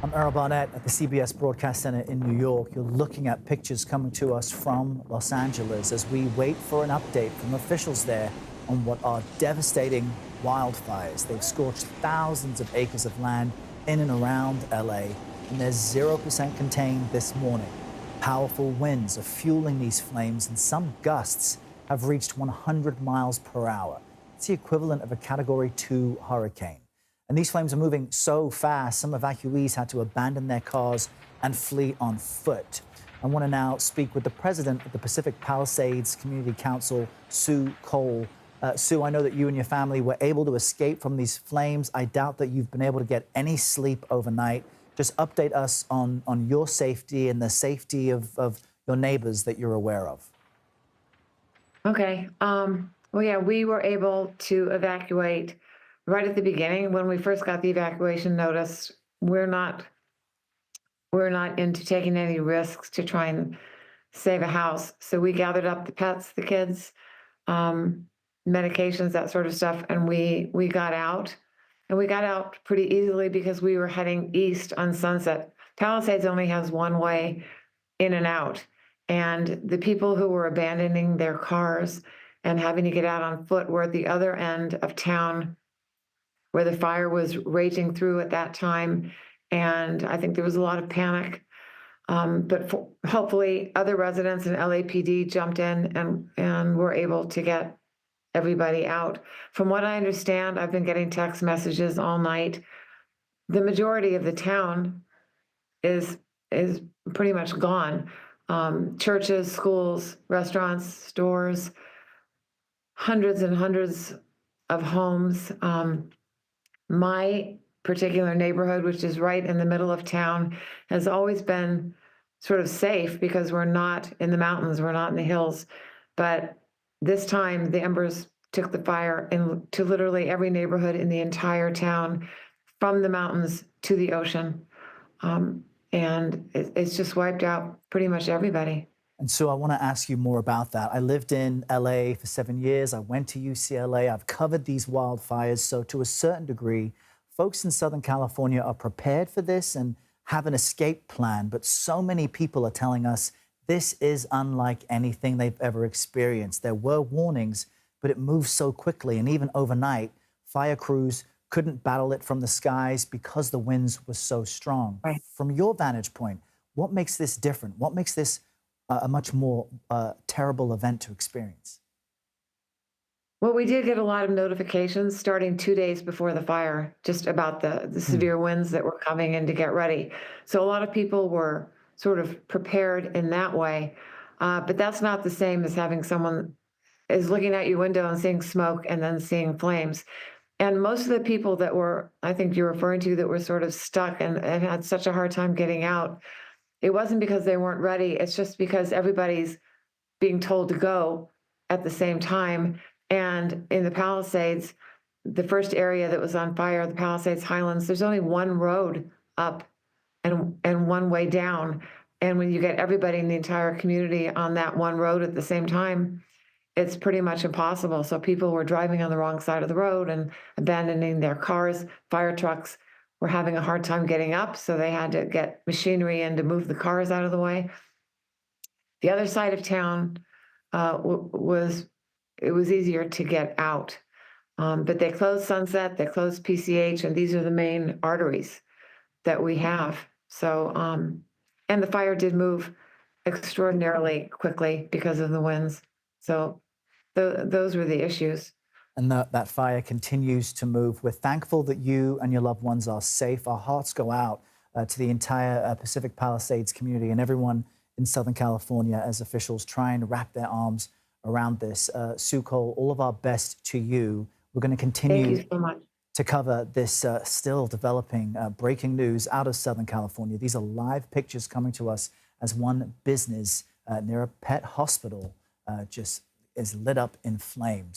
I'm Errol Barnett at the CBS Broadcast Center in New York. You're looking at pictures coming to us from Los Angeles as we wait for an update from officials there on what are devastating wildfires. They've scorched thousands of acres of land in and around LA, and they're 0% contained this morning. Powerful winds are fueling these flames, and some gusts have reached 100 miles per hour. It's the equivalent of a Category 2 hurricane. And these flames are moving so fast, some evacuees had to abandon their cars and flee on foot. I want to now speak with the president of the Pacific Palisades Community Council, Sue Kohl. Sue, I know that you and your family were able to escape from these flames. I doubt that you've been able to get any sleep overnight. Just update us on your safety and the safety of your neighbors that you're aware of. Okay. Well, yeah, we were able to evacuate right at the beginning. When we first got the evacuation notice, we're not into taking any risks to try and save a house. So we gathered up the pets, the kids, medications, that sort of stuff, and we got out. And we got out pretty easily because we were heading east on Sunset. Palisades only has one way in and out. And the people who were abandoning their cars and having to get out on foot were at the other end of town where the fire was raging through at that time. And I think there was a lot of panic. But hopefully other residents and LAPD jumped in and were able to get everybody out. From what I understand, I've been getting text messages all night. The majority of the town is pretty much gone. Churches, schools, restaurants, stores, hundreds and hundreds of homes. My particular neighborhood, which is right in the middle of town, has always been sort of safe because we're not in the mountains, we're not in the hills. But this time, the embers took the fire into literally every neighborhood in the entire town, from the mountains to the ocean. And it's just wiped out pretty much everybody. And so I want to ask you more about that. I lived in LA for 7 years. I went to UCLA. I've covered these wildfires. So to a certain degree, folks in Southern California are prepared for this and have an escape plan. But so many people are telling us this is unlike anything they've ever experienced. There were warnings, but it moved so quickly. And even overnight, fire crews couldn't battle it from the skies because the winds were so strong. Right. From your vantage point, what makes this different? What makes this a much more terrible event to experience? Well, we did get a lot of notifications starting 2 days before the fire, just about the severe winds that were coming in to get ready. So a lot of people were sort of prepared in that way. But that's not the same as having someone is looking out your window and seeing smoke and then seeing flames. And most of the people that were, I think you're referring to, that were sort of stuck and had such a hard time getting out, it wasn't because they weren't ready. It's just because everybody's being told to go at the same time. And in the Palisades, the first area that was on fire, the Palisades Highlands, there's only one road up and one way down. And when you get everybody in the entire community on that one road at the same time, it's pretty much impossible. So people were driving on the wrong side of the road and abandoning their cars. Fire trucks were having a hard time getting up, so they had to get machinery in to move the cars out of the way. The other side of town was easier to get out. But they closed Sunset, they closed PCH, and these are the main arteries that we have. So, and the fire did move extraordinarily quickly because of the winds. So those were the issues. And that fire continues to move. We're thankful that you and your loved ones are safe. Our hearts go out to the entire Pacific Palisades community and everyone in Southern California as officials try and wrap their arms around this. Sue Kohl, all of our best to you. We're going to continue Thank you so much to cover this still developing breaking news out of Southern California. These are live pictures coming to us as one business near a pet hospital just is lit up in flames.